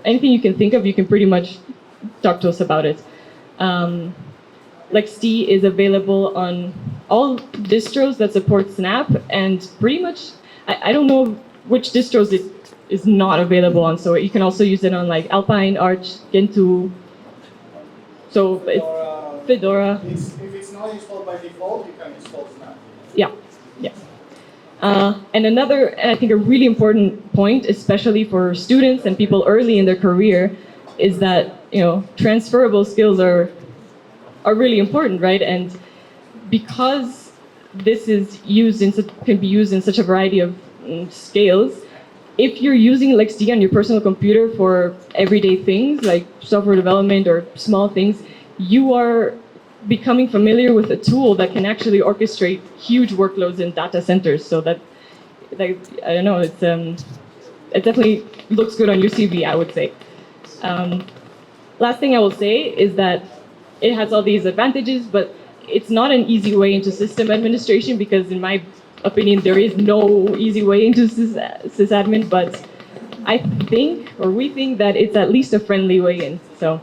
anything you can think of, you can pretty much talk to us about it. LXD is available on all distros that support Snap, and pretty much, I don't know which distros it is not available on, so you can also use it on like Alpine, Arch, Gentoo, so it's Fedora. If it's not installed by default, you can install Snap. Yeah, yeah. And another, I think a really important point, especially for students and people early in their career, is that transferable skills are really important, right? And because this is can be used in such a variety of scales, if you're using LXD on your personal computer for everyday things like software development or small things, you are becoming familiar with a tool that can actually orchestrate huge workloads in data centers. So that I don't know, it definitely looks good on your CV, I would say. Last thing I will say is that it has all these advantages, but it's not an easy way into system administration, because in my opinion, there is no easy way into sysadmin, but I think, or we think, that it's at least a friendly way in. So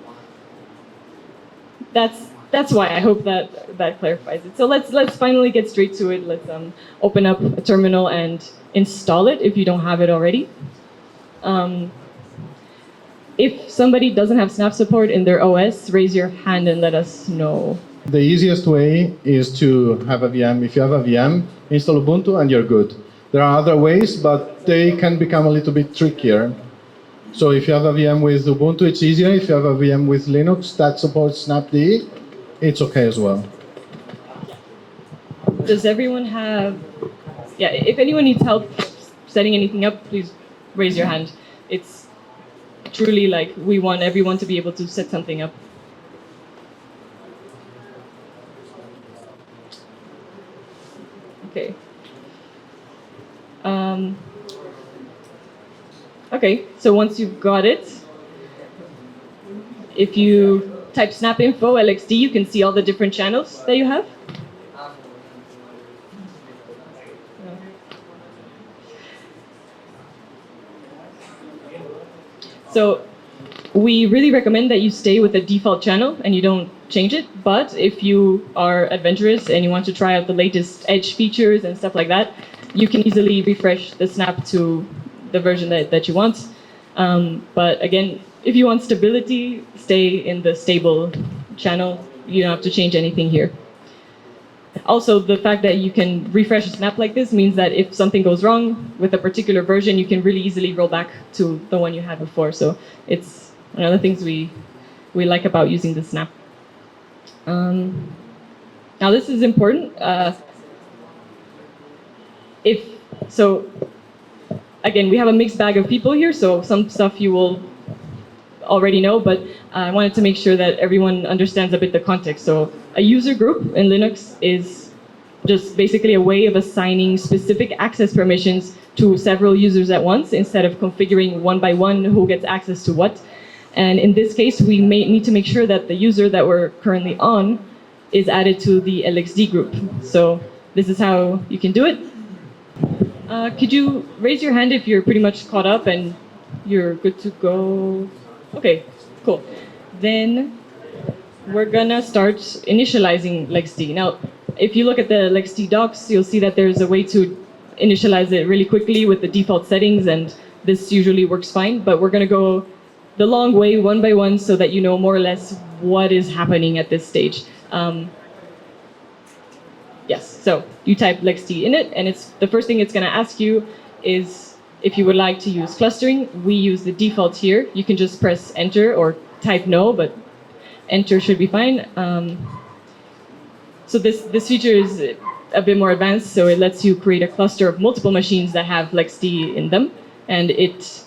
that's why I hope that clarifies it. So let's finally get straight to it. Let's open up a terminal and install it if you don't have it already. If somebody doesn't have Snap support in their OS, raise your hand and let us know. The easiest way is to have a VM. If you have a VM, install Ubuntu and you're good. There are other ways, but they can become a little bit trickier. So if you have a VM with Ubuntu, it's easier. If you have a VM with Linux that supports snapd, it's okay as well. Does everyone have... Yeah, if anyone needs help setting anything up, please raise your hand. It's truly like we want everyone to be able to set something up. Okay. Okay, so once you've got it, if you type snap info LXD, you can see all the different channels that you have. So we really recommend that you stay with the default channel and you don't change it. But if you are adventurous and you want to try out the latest edge features and stuff like that, you can easily refresh the snap to the version that you want. But again, if you want stability, stay in the stable channel. You don't have to change anything here. Also, the fact that you can refresh a snap like this means that if something goes wrong with a particular version, you can really easily roll back to the one you had before. So it's one of the things we like about using the snap. Now this is important. Again, we have a mixed bag of people here, so some stuff you will already know, but I wanted to make sure that everyone understands a bit the context. So a user group in Linux is just basically a way of assigning specific access permissions to several users at once instead of configuring one by one who gets access to what. And in this case, we may need to make sure that the user that we're currently on is added to the LXD group. So this is how you can do it. Could you raise your hand if you're pretty much caught up and you're good to go? Okay, cool. Then we're gonna start initializing LXD. Now, if you look at the LXD docs, you'll see that there's a way to initialize it really quickly with the default settings, and this usually works fine, but we're gonna go the long way, one by one, so that you know more or less what is happening at this stage. Yes, so you type LXD in it, and the first thing it's gonna ask you is if you would like to use clustering. We use the default here. You can just press enter or type no, but enter should be fine. So this feature is a bit more advanced, so it lets you create a cluster of multiple machines that have LXD in them, and it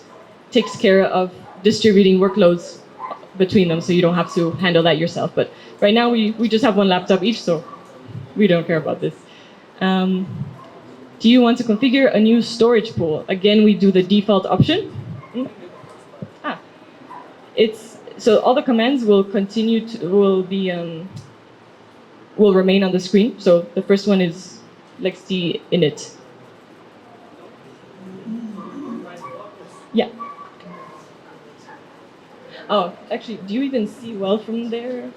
takes care of distributing workloads between them, so you don't have to handle that yourself. But right now we just have one laptop each, so we don't care about this. Do you want to configure a new storage pool? Again, we do the default option. So all the commands will remain on the screen. So the first one is LXD init. Yeah. Oh, actually, do you even see well from there?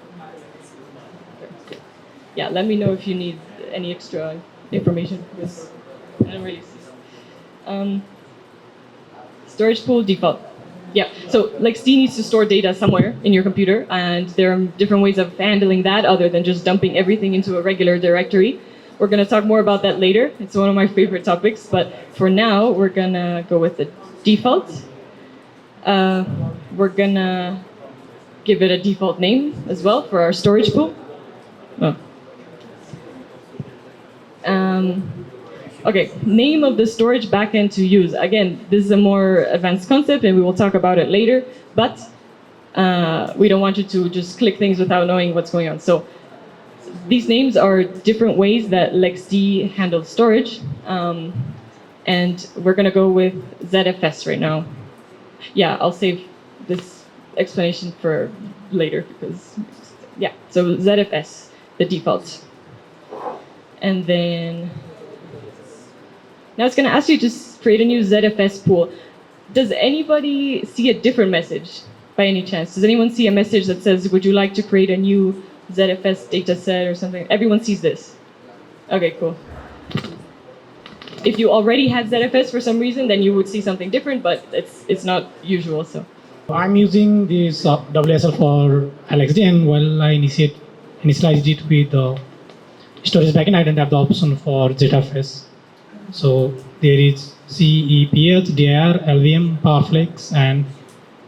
Yeah, let me know if you need any extra information because I don't really see. Um, Storage pool default. Yeah, so LXD needs to store data somewhere in your computer, and there are different ways of handling that other than just dumping everything into a regular directory. We're going to talk more about that later. It's one of my favorite topics, but for now, we're going to go with the default. We're going to give it a default name as well for our storage pool. Oh. Okay, name of the storage backend to use. Again, this is a more advanced concept and we will talk about it later, but we don't want you to just click things without knowing what's going on. So these names are different ways that LXD handles storage. And we're going to go with ZFS right now. Yeah, I'll save this explanation for later because, yeah, so ZFS, the default. And then now it's going to ask you to create a new ZFS pool. Does anybody see a different message by any chance? Does anyone see a message that says, would you like to create a new ZFS data set or something? Everyone sees this? Okay, cool. If you already had ZFS for some reason, then you would see something different, but it's not usual. So I'm using this WSL for LXD, and while I initialized it with the storage backend, I don't have the option for ZFS. So there is CEPH, DIR, LVM, PowerFlex, and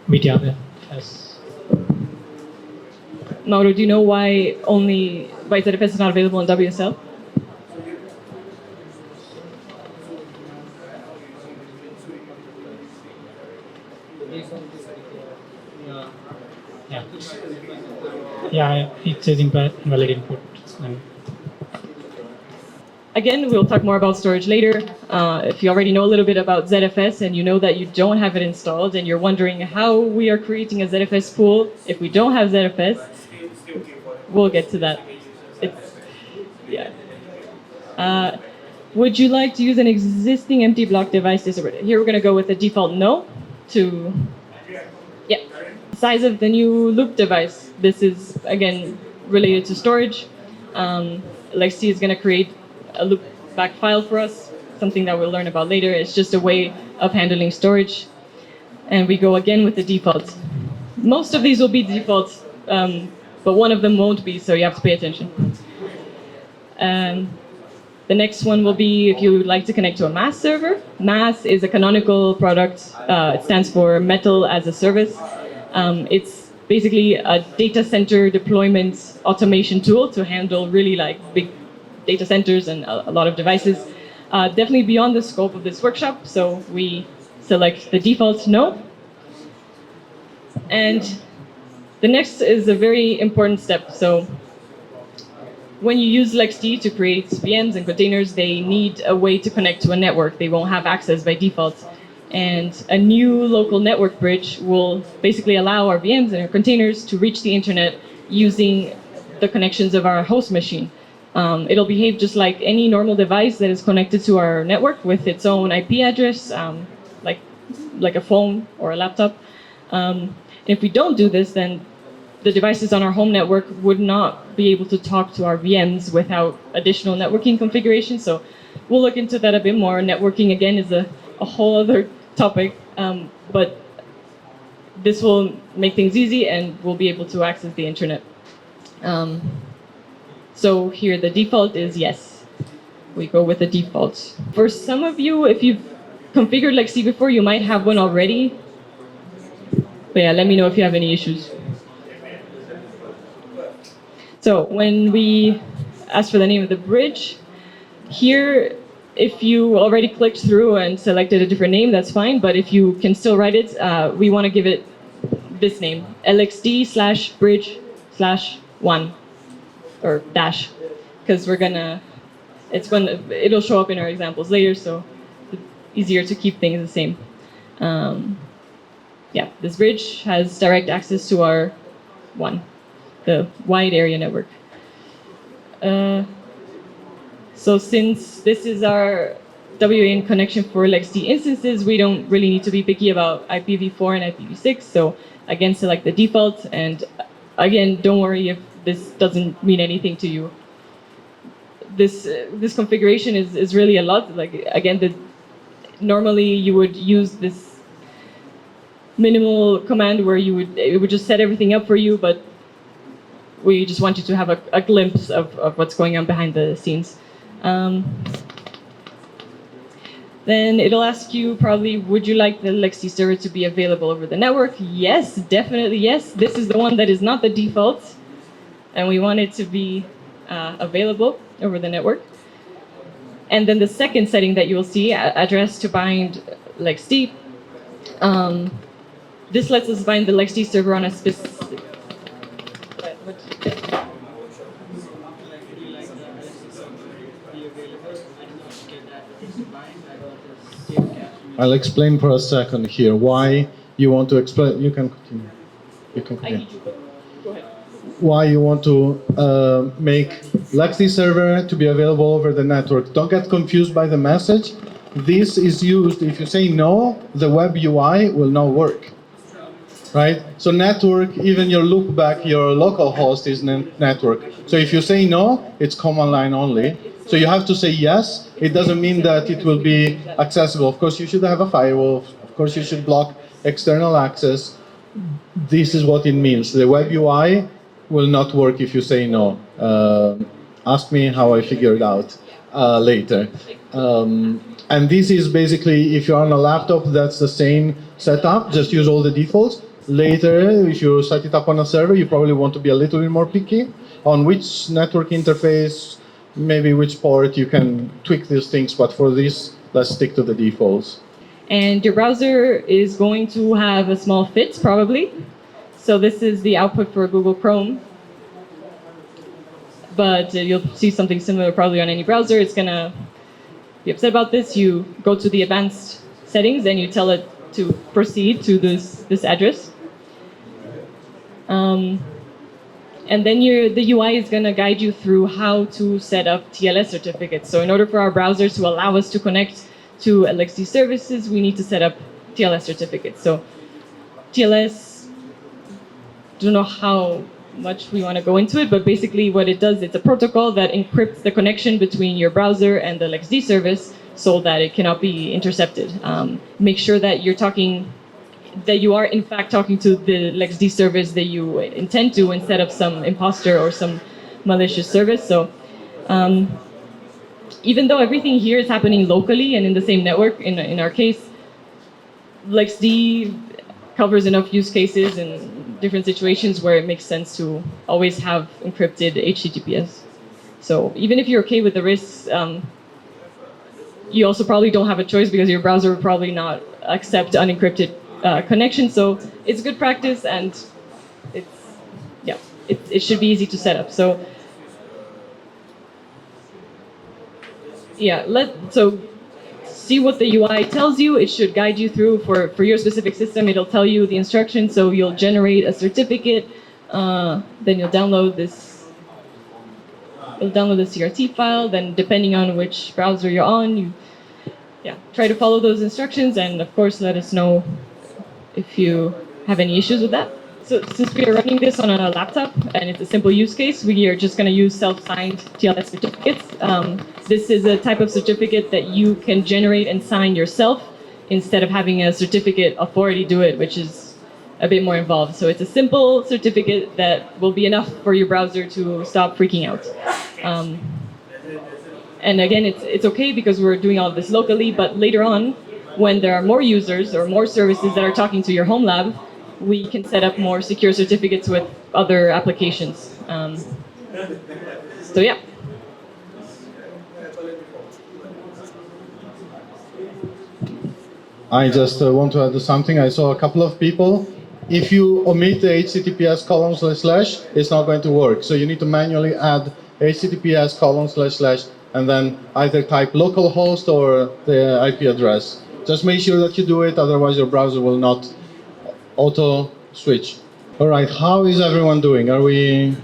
BTRFS. Mauro, do you know why ZFS is not available in WSL? Yeah, it says invalid input. Again, we'll talk more about storage later. If you already know a little bit about ZFS and you know that you don't have it installed and you're wondering how we are creating a ZFS pool if we don't have ZFS, we'll get to that. Yeah. Would you like to use an existing empty block device? Here we're going to go with the default no to, yeah. Size of the new loop device. This is, again, related to storage. LXD is going to create a loopback file for us, something that we'll learn about later. It's just a way of handling storage. And we go again with the default. Most of these will be defaults, but one of them won't be, so you have to pay attention. The next one will be if you would like to connect to a MAS server. MAS is a canonical product. It stands for Metal as a Service. It's basically a data center deployment automation tool to handle really big data centers and a lot of devices. Definitely beyond the scope of this workshop, so we select the default no. And the next is a very important step. So when you use LXD to create VMs and containers, they need a way to connect to a network. They won't have access by default. And a new local network bridge will basically allow our VMs and our containers to reach the internet using the connections of our host machine. It'll behave just like any normal device that is connected to our network with its own IP address, like a phone or a laptop. If we don't do this, then the devices on our home network would not be able to talk to our VMs without additional networking configuration. So we'll look into that a bit more. Networking, again, is a whole other topic, but this will make things easy and we'll be able to access the internet. So here the default is yes. We go with the default. For some of you, if you've configured LXD before, you might have one already. But yeah, let me know if you have any issues. So when we ask for the name of the bridge, here, if you already clicked through and selected a different name, that's fine. But if you can still write it, we want to give it this name, LXD/bridge/1 or dash, because it'll show up in our examples later, so it's easier to keep things the same. Yeah, this bridge has direct access to our the wide area network. So since this is our WAN connection for LXD instances, we don't really need to be picky about IPv4 and IPv6. So again, select the default, and again, don't worry if this doesn't mean anything to you. This configuration is really a lot. Like again, normally you would use this minimal command where it would just set everything up for you, but we just want you to have a glimpse of what's going on behind the scenes. Then it'll ask you probably, would you like the LXD server to be available over the network? Yes, definitely yes. This is the one that is not the default, and we want it to be available over the network. And then the second setting that you will see, address to bind LXD, this lets us bind the LXD server on a specific... I'll explain for a second here why you want to explain. You can continue. You can continue. Go ahead. Why you want to make LXD server to be available over the network. Don't get confused by the message. This is used, if you say no, the web UI will not work. Right? So network, even your loopback, your local host is network. So if you say no, it's command line only. So you have to say yes. It doesn't mean that it will be accessible. Of course, you should have a firewall. Of course, you should block external access. This is what it means. The web UI will not work if you say no. Ask me how I figured out later. And this is basically, if you're on a laptop, that's the same setup. Just use all the defaults. Later, if you set it up on a server, you probably want to be a little bit more picky on which network interface, maybe which port, you can tweak these things. But for this, let's stick to the defaults. And your browser is going to have a small fit, probably. So this is the output for Google Chrome. But you'll see something similar probably on any browser. It's going to be upset about this. You go to the advanced settings and you tell it to proceed to this address. And then the UI is going to guide you through how to set up TLS certificates. So in order for our browser to allow us to connect to LXD services, we need to set up TLS certificates. So TLS, don't know how much we want to go into it, but basically what it does, it's a protocol that encrypts the connection between your browser and the LXD service so that it cannot be intercepted. Make sure that you are in fact talking to the LXD service that you intend to, instead of some imposter or some malicious service. So even though everything here is happening locally and in the same network, in our case, LXD covers enough use cases and different situations where it makes sense to always have encrypted HTTPS. So even if you're okay with the risks, you also probably don't have a choice because your browser will probably not accept unencrypted connection. So it's good practice, and it should be easy to set up. So so see what the UI tells you. It should guide you through for your specific system. It'll tell you the instructions. So you'll generate a certificate, then you'll download this. You'll download the CRT file. Then depending on which browser you're on, try to follow those instructions, and of course let us know if you have any issues with that. So since we are running this on a laptop and it's a simple use case, we are just going to use self-signed TLS certificates. This is a type of certificate that you can generate and sign yourself instead of having a certificate authority do it, which is a bit more involved. So it's a simple certificate that will be enough for your browser to stop freaking out. And again, it's okay because we're doing all of this locally, but later on, when there are more users or more services that are talking to your home lab, we can set up more secure certificates with other applications. So yeah. I just want to add something. I saw a couple of people. If you omit the HTTPS : it's not going to work. So you need to manually add HTTPS : and then either type localhost or the IP address. Just make sure that you do it, otherwise your browser will not auto switch. All right, how is everyone doing? Are we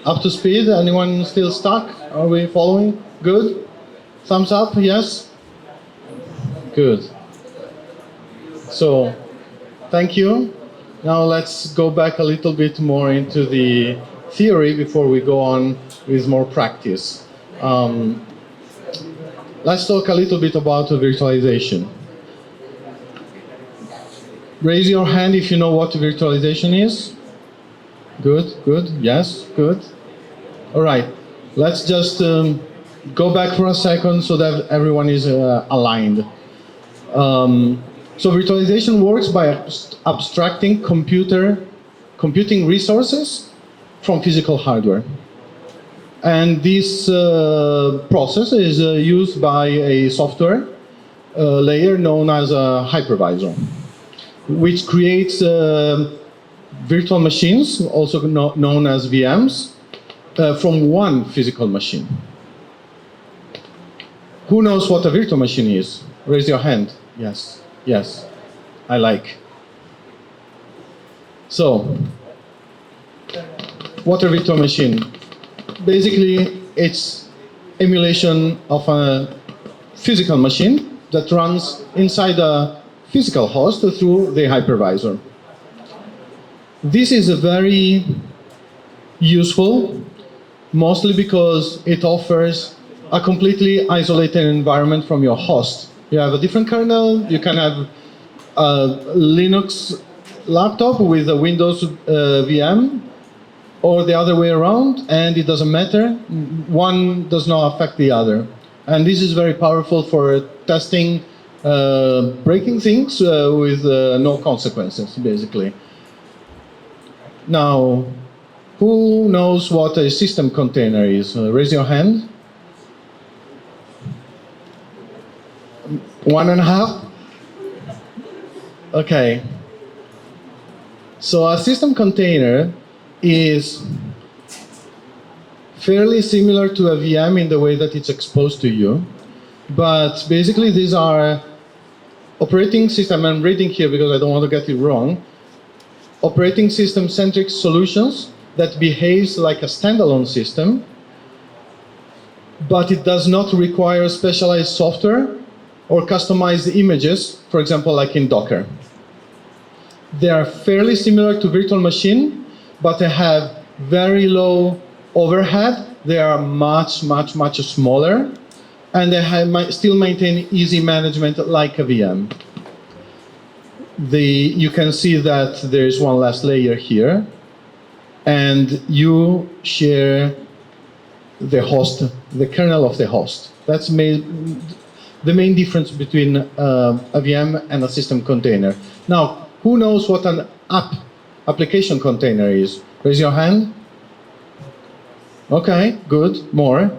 up to speed? Anyone still stuck? Are we following? Good? Thumbs up, yes? Good. So, thank you. Now let's go back a little bit more into the theory before we go on with more practice. Let's talk a little bit about virtualization. Raise your hand if you know what virtualization is. Good, good, yes, good. All right, let's just go back for a second so that everyone is aligned. So virtualization works by abstracting computing resources from physical hardware. And this process is used by a software layer known as a hypervisor, which creates virtual machines, also known as VMs, from one physical machine. Who knows what a virtual machine is? Raise your hand. Yes, yes, I like. So, what a virtual machine? Basically, it's emulation of a physical machine that runs inside a physical host through the hypervisor. This is very useful, mostly because it offers a completely isolated environment from your host. You have a different kernel, you can have a Linux laptop with a Windows VM, or the other way around, and it doesn't matter. One does not affect the other. And this is very powerful for testing, breaking things with no consequences, basically. Now, who knows what a system container is? Raise your hand. 1.5? Okay. So a system container is fairly similar to a VM in the way that it's exposed to you. But basically these are operating system, I'm reading here because I don't want to get it wrong, operating system-centric solutions that behaves like a standalone system, but it does not require specialized software or customized images, for example, like in Docker. They are fairly similar to virtual machine, but they have very low overhead. They are much, much, much smaller, and they still maintain easy management like a VM. You can see that there is one last layer here, and you share the host, the kernel of the host. That's the main difference between a VM and a system container. Now, who knows what an application container is? Raise your hand. Okay, good, more.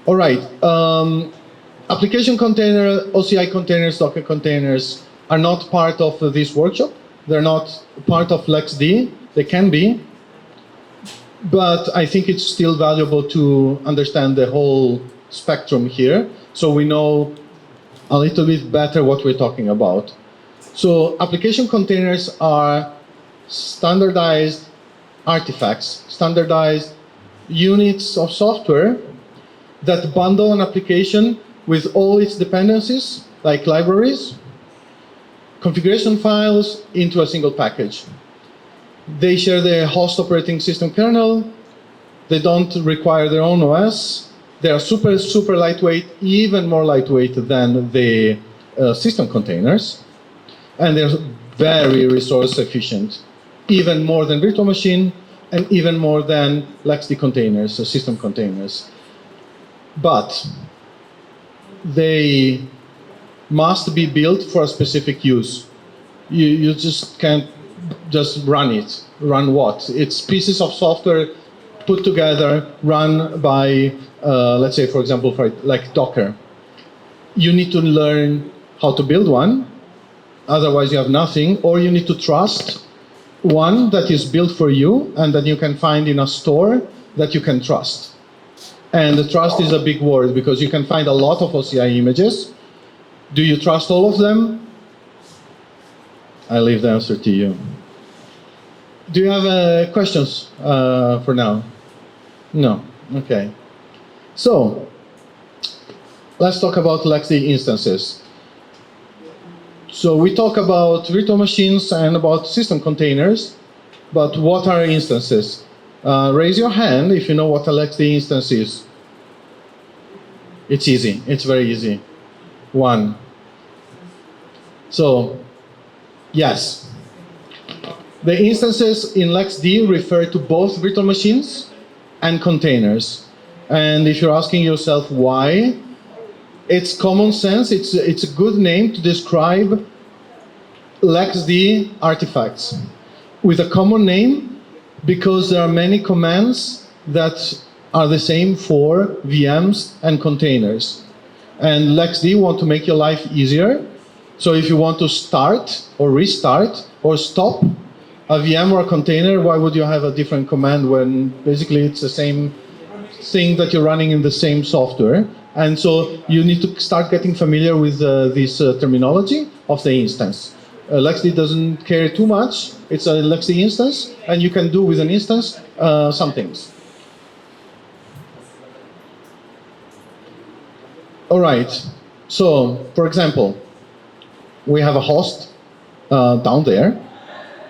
All right, application container, OCI containers, Docker containers are not part of this workshop. They're not part of LXD. They can be, but I think it's still valuable to understand the whole spectrum here, so we know a little bit better what we're talking about. So application containers are standardized artifacts, standardized units of software that bundle an application with all its dependencies, like libraries, configuration files, into a single package. They share the host operating system kernel. They don't require their own OS. They are super, super lightweight, even more lightweight than the system containers. And they're very resource efficient, even more than virtual machine, and even more than LXD containers, so system containers. But they must be built for a specific use. You just can't just run it. Run what? It's pieces of software put together, run by, let's say, for example, like Docker. You need to learn how to build one, otherwise you have nothing, or you need to trust one that is built for you and that you can find in a store that you can trust. And the trust is a big word because you can find a lot of OCI images. Do you trust all of them? I leave the answer to you. Do you have questions for now? No? Okay. So, let's talk about LXD instances. So we talk about virtual machines and about system containers, but what are instances? Raise your hand if you know what a LXD instance is. It's easy. It's very easy. 1. So, yes. The instances in LXD refer to both virtual machines and containers. And if you're asking yourself why, it's common sense. It's a good name to describe LXD artifacts with a common name because there are many commands that are the same for VMs and containers. And LXD want to make your life easier. So if you want to start or restart or stop a VM or a container, why would you have a different command when basically it's the same thing that you're running in the same software? And so you need to start getting familiar with this terminology of the instance. LXD doesn't care too much. It's a LXD instance, and you can do with an instance some things. All right. So, for example, we have a host down there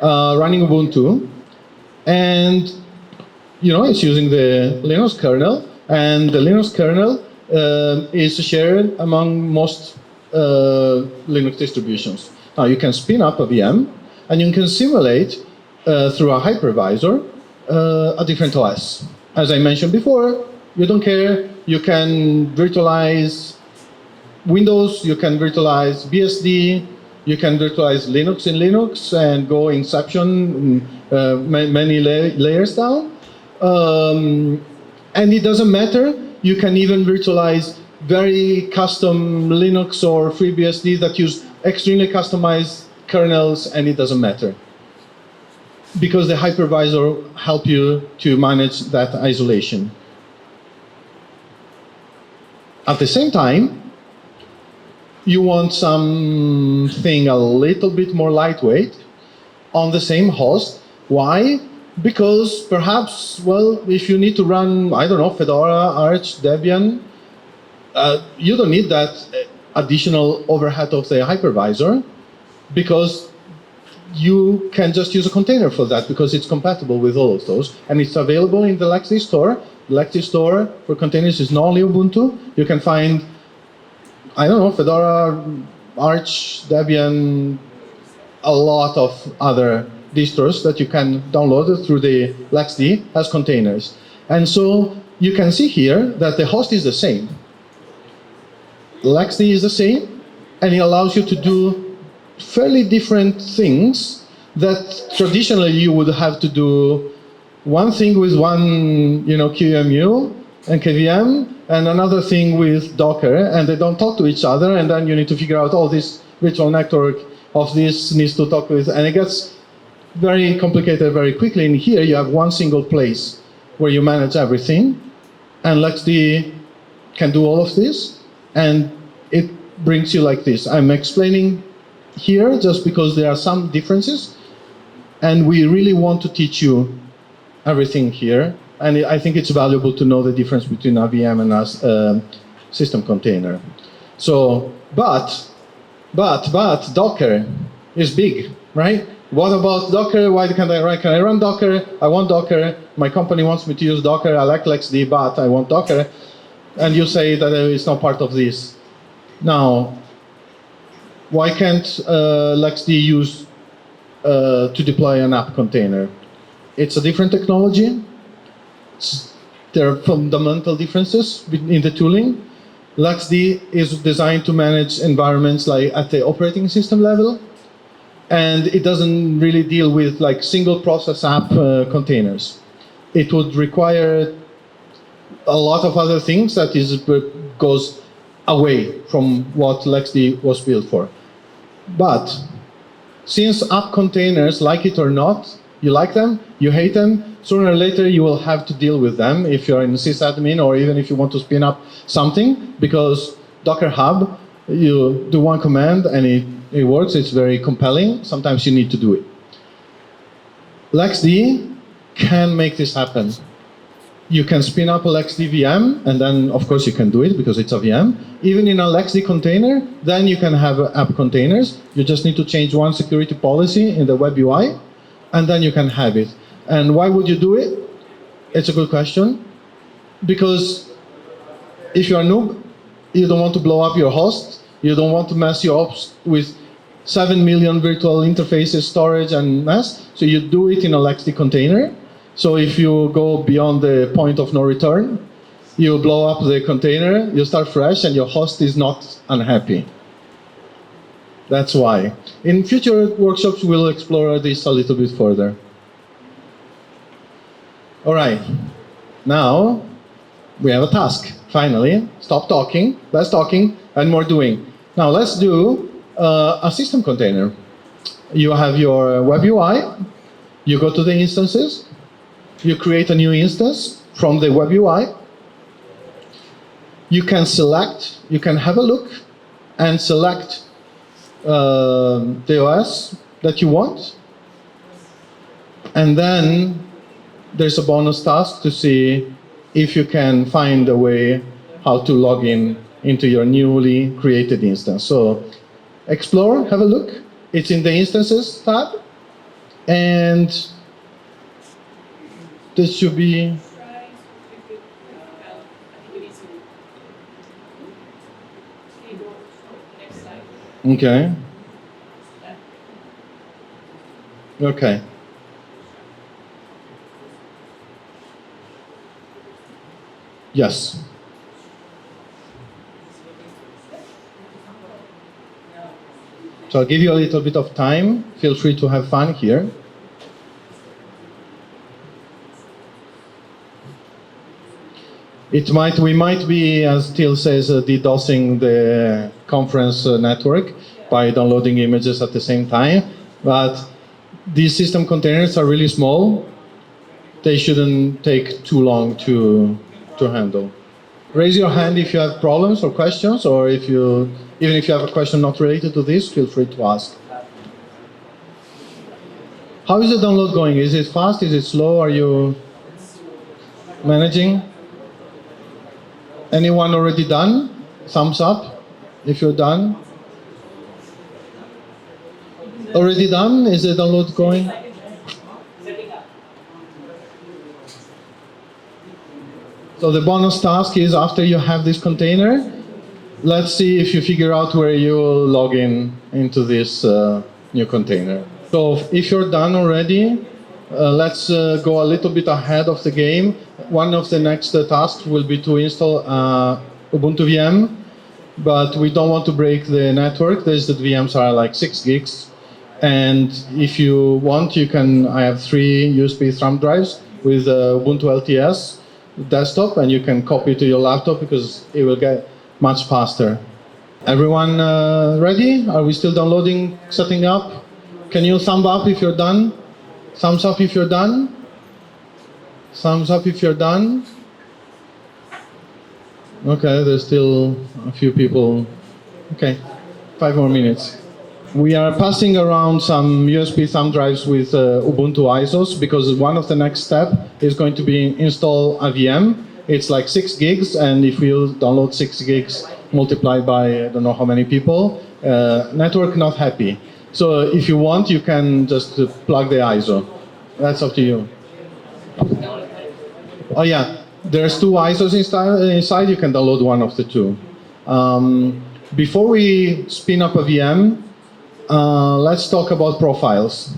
running Ubuntu, and it's using the Linux kernel, and the Linux kernel is shared among most Linux distributions. Now you can spin up a VM, and you can simulate through a hypervisor a different OS. As I mentioned before, you don't care. You can virtualize Windows, you can virtualize BSD, you can virtualize Linux in Linux and go Inception many layers down. And it doesn't matter. You can even virtualize very custom Linux or FreeBSD that use extremely customized kernels, and it doesn't matter. Because the hypervisor helps you to manage that isolation. At the same time, you want something a little bit more lightweight on the same host. Why? Because perhaps, well, if you need to run, I don't know, Fedora, Arch, Debian, you don't need that additional overhead of the hypervisor because you can just use a container for that because it's compatible with all of those. And it's available in the LXD store. The LXD store for containers is not only Ubuntu. You can find, I don't know, Fedora, Arch, Debian, a lot of other distros that you can download through the LXD as containers. And so you can see here that the host is the same. LXD is the same, and it allows you to do fairly different things that traditionally you would have to do one thing with one QEMU and KVM, and another thing with Docker, and they don't talk to each other, and then you need to figure out all this virtual network of this needs to talk with, and it gets very complicated very quickly. And here you have one single place where you manage everything, and LXD can do all of this, and it brings you like this. I'm explaining here just because there are some differences, and we really want to teach you everything here. And I think it's valuable to know the difference between a VM and a system container. So, but Docker is big, right? What about Docker? Why can't I run? Can I run Docker? I want Docker. My company wants me to use Docker. I like LXD, but I want Docker. And you say that it's not part of this. Now, why can't LXD use to deploy an app container? It's a different technology. There are fundamental differences in the tooling. LXD is designed to manage environments like at the operating system level, and it doesn't really deal with like single process app containers. It would require a lot of other things that goes away from what LXD was built for. But since app containers, like it or not, you like them, you hate them, sooner or later you will have to deal with them if you're in sysadmin or even if you want to spin up something, because Docker Hub, you do one command and it works, it's very compelling. Sometimes you need to do it. LXD can make this happen. You can spin up a LXD VM, and then, of course, you can do it because it's a VM. Even in a LXD container, then you can have app containers. You just need to change one security policy in the web UI, and then you can have it. And why would you do it? It's a good question. Because if you're a noob, you don't want to blow up your host. You don't want to mess you up with 7 million virtual interfaces, storage, and mess. So you do it in a LXD container. So if you go beyond the point of no return, you blow up the container, you start fresh, and your host is not unhappy. That's why. In future workshops, we'll explore this a little bit further. All right. Now, we have a task, finally. Stop talking, less talking, and more doing. Now, let's do a system container. You have your web UI. You go to the instances. You create a new instance from the web UI. You can select, you can have a look and select the OS that you want. And then there's a bonus task to see if you can find a way how to log in into your newly created instance. So explore, have a look. It's in the instances tab. And this should be. Okay. Okay. Yes. So I'll give you a little bit of time. Feel free to have fun here. We might be, as Till says, DDoSing the conference network by downloading images at the same time. But these system containers are really small. They shouldn't take too long to handle. Raise your hand if you have problems or questions, or even if you have a question not related to this, feel free to ask. How is the download going? Is it fast? Is it slow? Are you managing? Anyone already done? Thumbs up if you're done. Already done? Is the download going? So the bonus task is after you have this container, let's see if you figure out where you'll log in into this new container. So if you're done already, let's go a little bit ahead of the game. One of the next tasks will be to install Ubuntu VM, but we don't want to break the network. The VMs are like 6 gigs. And if you want, I have 3 USB thumb drives with Ubuntu LTS desktop, and you can copy to your laptop because it will get much faster. Everyone ready? Are we still downloading, setting up? Can you thumb up if you're done? Thumbs up if you're done? Thumbs up if you're done? Okay, there's still a few people. Okay, 5 more minutes. We are passing around some USB thumb drives with Ubuntu ISOs because one of the next step is going to be install a VM. It's like 6 gigs, and if you download 6 gigs multiplied by I don't know how many people, network not happy. So if you want, you can just plug the ISO. That's up to you. Oh yeah, there's 2 ISOs inside. You can download one of the 2. Before we spin up a VM, let's talk about profiles.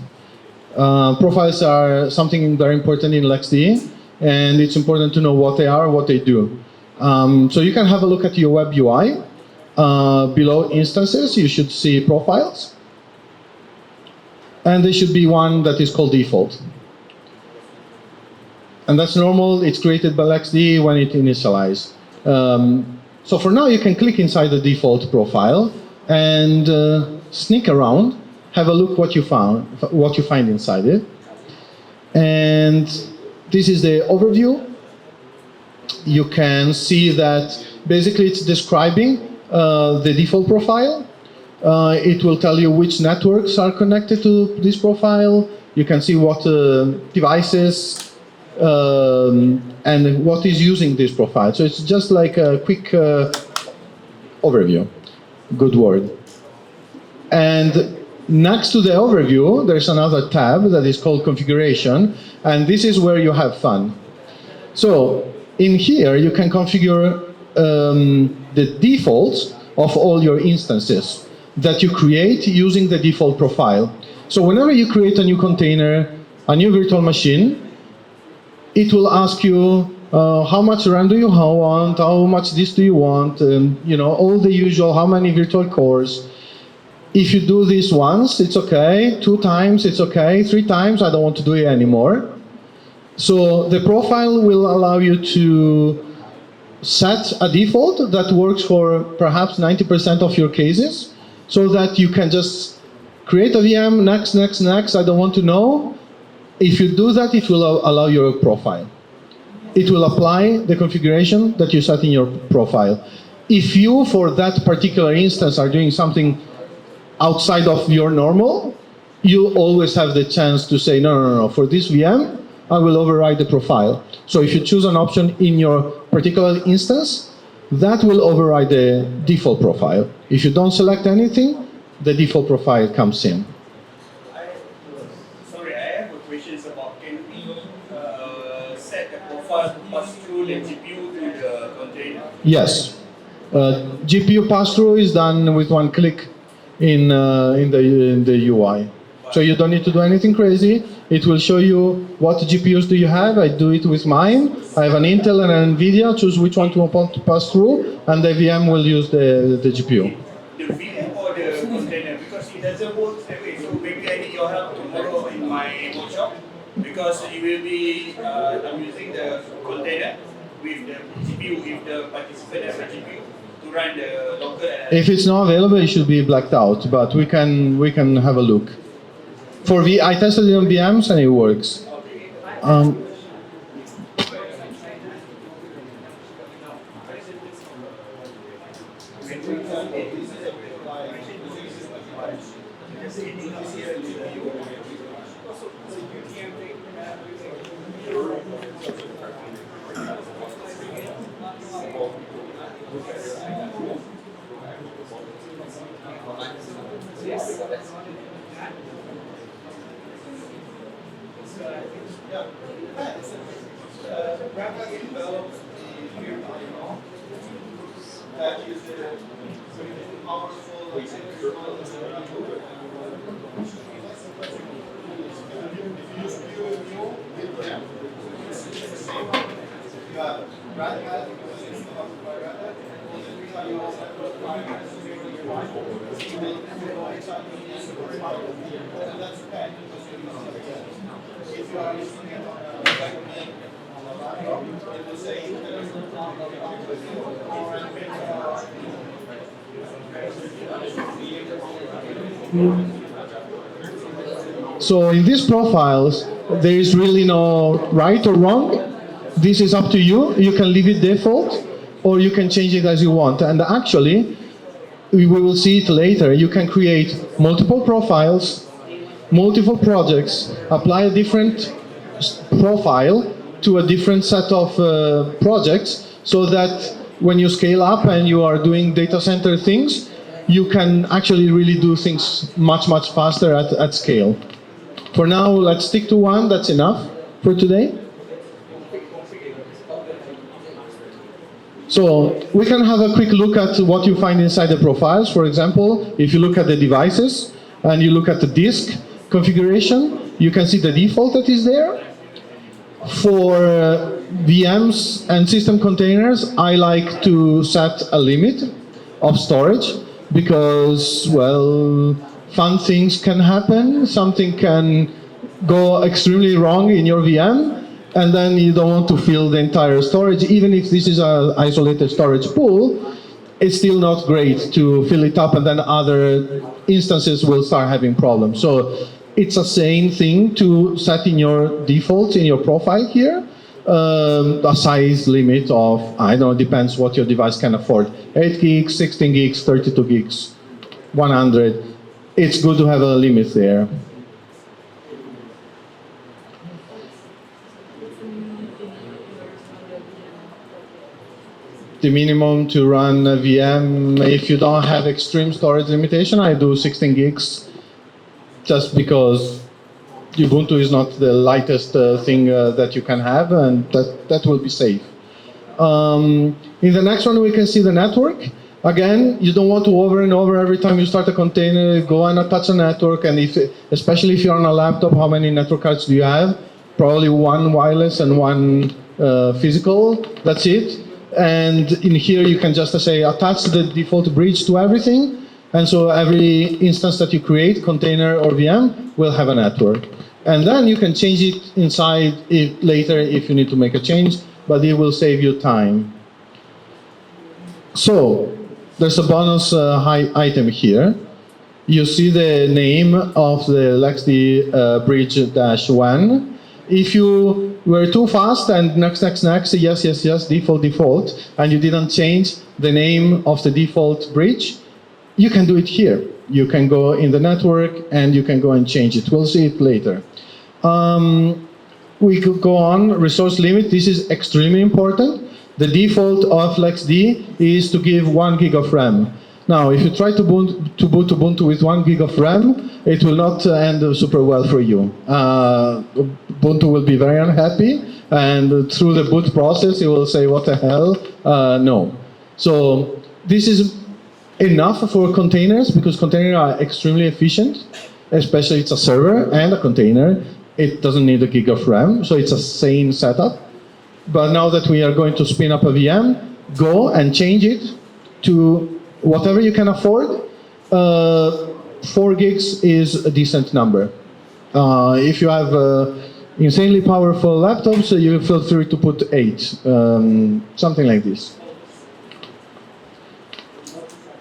Profiles are something very important in LXD, and it's important to know what they are, what they do. So you can have a look at your web UI. Below instances, you should see profiles. And there should be one that is called default. And that's normal. It's created by LXD when it initializes. So for now, you can click inside the default profile and sneak around, have a look what you find inside it. And this is the overview. You can see that basically it's describing the default profile. It will tell you which networks are connected to this profile. You can see what devices and what is using this profile. So it's just like a quick overview. Good word. And next to the overview, there's another tab that is called configuration, and this is where you have fun. So in here, you can configure the defaults of all your instances that you create using the default profile. So whenever you create a new container, a new virtual machine, it will ask you how much RAM do you want, how much disk do you want, and all the usual, how many virtual cores. If you do this once, it's okay. 2 times, it's okay. 3 times, I don't want to do it anymore. So the profile will allow you to set a default that works for perhaps 90% of your cases, so that you can just create a VM, next, next, next, I don't want to know. If you do that, it will allow your profile. It will apply the configuration that you set in your profile. If you, for that particular instance, are doing something outside of your normal, you always have the chance to say, no, for this VM, I will override the profile. So if you choose an option in your particular instance, that will override the default profile. If you don't select anything, the default profile comes in. Sorry, I have a question about, can we set the profile to pass through the GPU to the container? Yes. GPU pass-through is done with one click in the UI. So you don't need to do anything crazy. It will show you what GPUs do you have. I do it with mine. I have an Intel and an NVIDIA. Choose which one to want to pass through, and the VM will use the GPU. The VM or the container? Because it doesn't work that way. So maybe I need your help tomorrow in my workshop, because it will be, I'm using the container with the GPU, if the participant has a GPU, to run the local. If it's not available, it should be blacked out, but we can have a look. I tested it on VMs and it works. So in these profiles, there is really no right or wrong. This is up to you. You can leave it default, or you can change it as you want. And actually, we will see it later. You can create multiple profiles, multiple projects, apply a different profile to a different set of projects, so that when you scale up and you are doing data center things, you can actually really do things much, much faster at scale. For now, let's stick to one. That's enough for today. So we can have a quick look at what you find inside the profiles. For example, if you look at the devices and you look at the disk configuration, you can see the default that is there. For VMs and system containers, I like to set a limit of storage because, well, fun things can happen. Something can go extremely wrong in your VM, and then you don't want to fill the entire storage. Even if this is an isolated storage pool, it's still not great to fill it up, and then other instances will start having problems. So it's a sane thing to set in your defaults in your profile here, a size limit of, I don't know, depends what your device can afford. 8 gigs, 16 gigs, 32 gigs, 100. It's good to have a limit there. the minimum to run a VM, if you don't have extreme storage limitation, I do 16 gigs just because Ubuntu is not the lightest thing that you can have, and that will be safe. In the next one, we can see the network. Again, you don't want to over and over every time you start a container, go and attach a network, and especially if you're on a laptop, how many network cards do you have? Probably one wireless and one physical, that's it. And in here you can just say attach the default bridge to everything, and so every instance that you create, container or VM, will have a network. And then you can change it inside it later if you need to make a change, but it will save you time. So there's a bonus item here. You see the name of the LXD bridge-1. If you were too fast and next, yes, default, and you didn't change the name of the default bridge, you can do it here. You can go in the network and you can go and change it. We'll see it later. We could go on, resource limit. This is extremely important. The default of LXD is to give 1 gig of RAM. Now, if you try to boot Ubuntu with 1 gig of RAM, it will not end super well for you. Ubuntu will be very unhappy, and through the boot process, it will say, what the hell? No. So this is enough for containers, because containers are extremely efficient, especially it's a server and a container. It doesn't need a gig of RAM, so it's a sane setup. But now that we are going to spin up a VM, go and change it to whatever you can afford. 4 gigs is a decent number. If you have insanely powerful laptops, you feel free to put 8, something like this.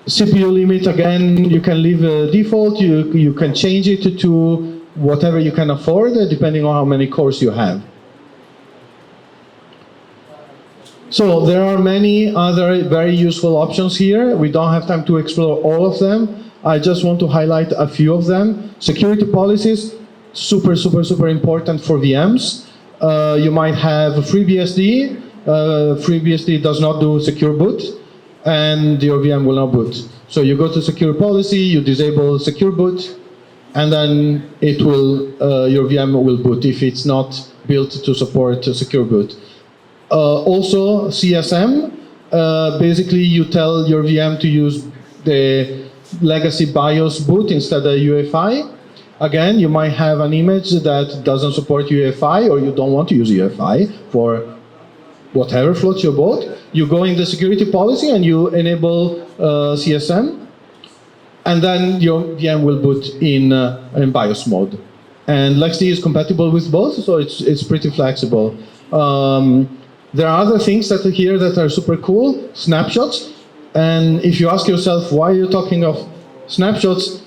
CPU limit, again, you can leave a default, you can change it to whatever you can afford, depending on how many cores you have. So there are many other very useful options here. We don't have time to explore all of them. I just want to highlight a few of them. Security policies, super important for VMs. You might have FreeBSD. FreeBSD does not do secure boot, and your VM will not boot. So you go to secure policy, you disable secure boot, and then it will, your VM will boot if it's not built to support secure boot. Also, CSM, basically you tell your VM to use the legacy BIOS boot instead of UEFI. Again, you might have an image that doesn't support UEFI, or you don't want to use UEFI for whatever floats your boat. You go in the security policy and you enable CSM, and then your VM will boot in BIOS mode. And LXD is compatible with both, so it's pretty flexible. There are other things that are here that are super cool, snapshots. And if you ask yourself, why are you talking of snapshots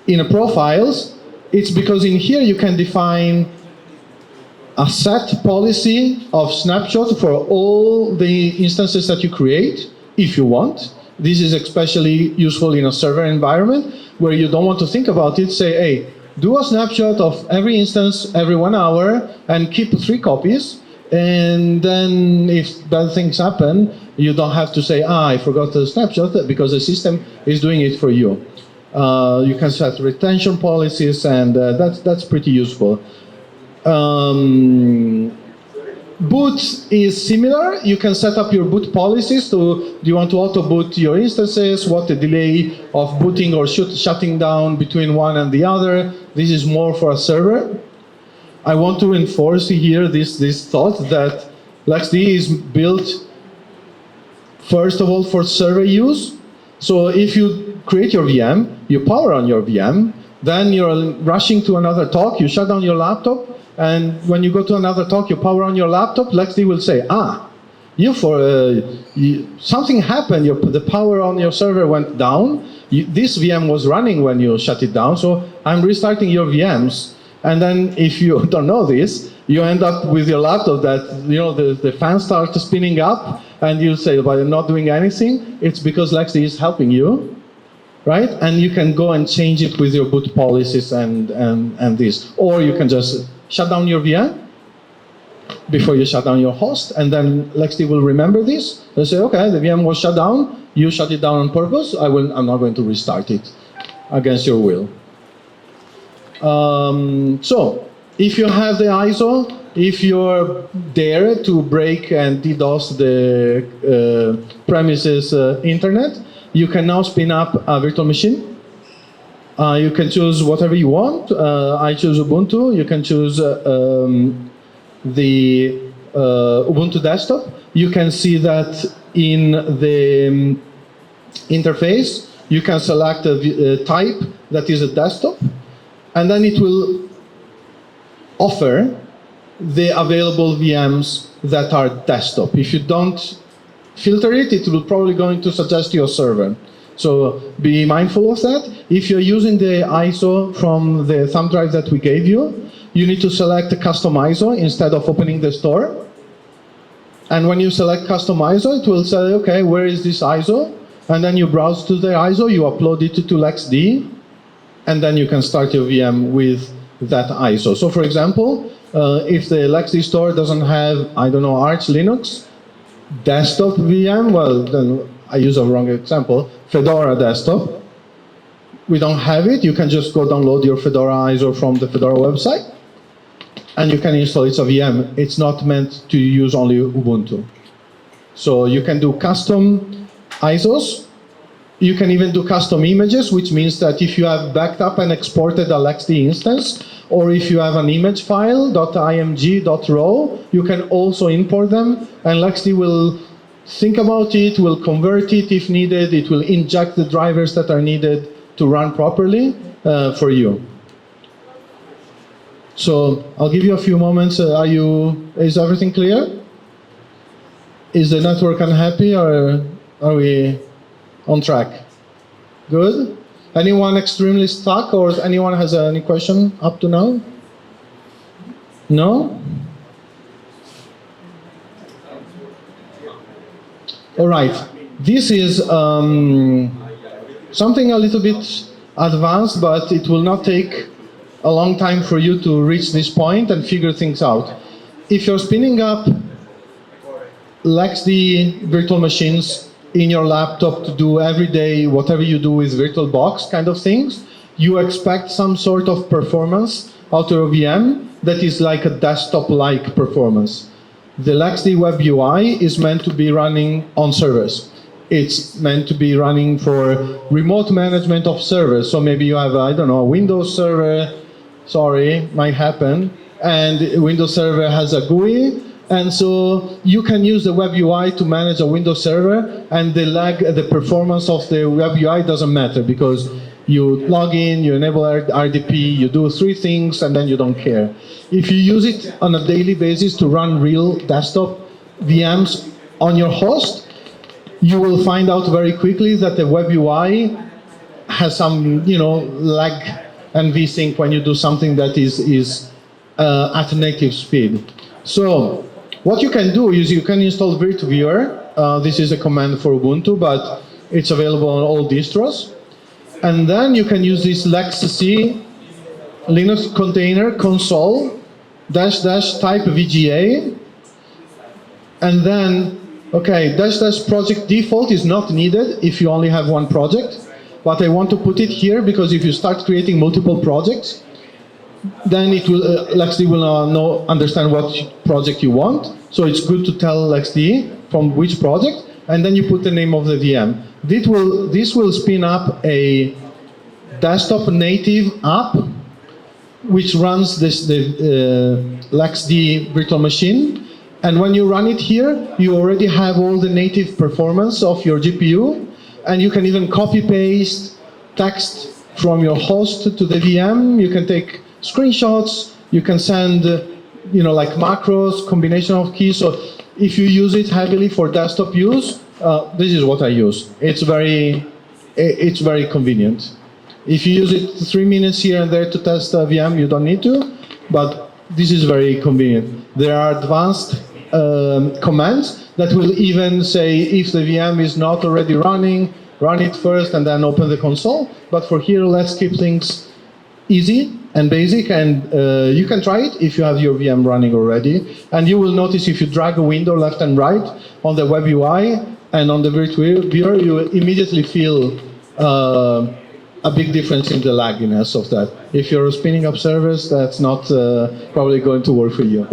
in a profiles? It's because in here you can define a set policy of snapshots for all the instances that you create, if you want. This is especially useful in a server environment where you don't want to think about it. Say, hey, do a snapshot of every instance every 1 hour and keep 3 copies. And then if bad things happen, you don't have to say, I forgot the snapshot, because the system is doing it for you. You can set retention policies, and that's pretty useful. Boot is similar. You can set up your boot policies. Do you want to auto boot your instances? What the delay of booting or shutting down between one and the other? This is more for a server. I want to enforce here this thought that LXD is built, first of all, for server use. So if you create your VM, you power on your VM, then you're rushing to another talk, you shut down your laptop, and when you go to another talk, you power on your laptop, LXD will say, something happened, the power on your server went down, this VM was running when you shut it down, so I'm restarting your VMs. And then if you don't know this, you end up with your laptop that, the fans start spinning up, and you say, but I'm not doing anything. It's because LXD is helping you, right? And you can go and change it with your boot policies and this. Or you can just shut down your VM, before you shut down your host, and then LXD will remember this. They'll say, okay, the VM was shut down, you shut it down on purpose, I'm not going to restart it against your will. So, if you have the ISO, if you're there to break and DDoS the premises internet, you can now spin up a virtual machine. You can choose whatever you want. I choose Ubuntu. You can choose the Ubuntu desktop. You can see that in the interface, you can select a type that is a desktop, and then it will offer the available VMs that are desktop. If you don't filter it, it will probably going to suggest your server. So be mindful of that. If you're using the ISO from the thumb drive that we gave you, you need to select a custom ISO instead of opening the store. And when you select custom ISO, it will say, okay, where is this ISO? And then you browse to the ISO, you upload it to LXD, and then you can start your VM with that ISO. So for example, if the LXD store doesn't have, I don't know, Arch Linux desktop VM, well, then I use a wrong example, Fedora desktop. We don't have it, you can just go download your Fedora ISO from the Fedora website, and you can install it as a VM. It's not meant to use only Ubuntu. So you can do custom ISOs. You can even do custom images, which means that if you have backed up and exported a LXD instance, or if you have an image file, .img, .raw, you can also import them, and LXD will think about it, will convert it if needed, it will inject the drivers that are needed to run properly for you. So I'll give you a few moments. Is everything clear? Is the network unhappy, or are we on track? Good? Anyone extremely stuck, or anyone has any question up to now? No? All right. This is something a little bit advanced, but it will not take a long time for you to reach this point and figure things out. If you're spinning up LXD virtual machines in your laptop to do every day whatever you do with VirtualBox kind of things, you expect some sort of performance out of a VM that is like a desktop-like performance. The LXD web UI is meant to be running on servers. It's meant to be running for remote management of servers. So maybe you have, I don't know, a Windows server, sorry, might happen, and Windows server has a GUI, and so you can use the web UI to manage a Windows server, and the performance of the web UI doesn't matter because you log in, you enable RDP, you do 3 things, and then you don't care. If you use it on a daily basis to run real desktop VMs on your host, you will find out very quickly that the web UI has some, lag and vsync when you do something that is at native speed. So what you can do is you can install VirtViewer. This is a command for Ubuntu, but it's available on all distros. And then you can use this LXC Linux container console -- type VGA. And then, okay, -- project default is not needed if you only have one project. But I want to put it here because if you start creating multiple projects, then it will LXD will understand what project you want. So it's good to tell LXD from which project, and then you put the name of the VM. This will spin up a desktop native app which runs the LXD virtual machine. And when you run it here, you already have all the native performance of your GPU, and you can even copy-paste text from your host to the VM. You can take screenshots, you can send, like macros, combination of keys. So if you use it heavily for desktop use, this is what I use. It's very convenient. If you use it 3 minutes here and there to test a VM, you don't need to, but this is very convenient. There are advanced commands that will even say if the VM is not already running, run it first and then open the console. But for here, let's keep things easy. and basic, and you can try it if you have your VM running already. And you will notice if you drag a window left and right on the web UI and on the virtual viewer, you will immediately feel a big difference in the lagginess of that. If you're spinning up servers, that's not probably going to work for you.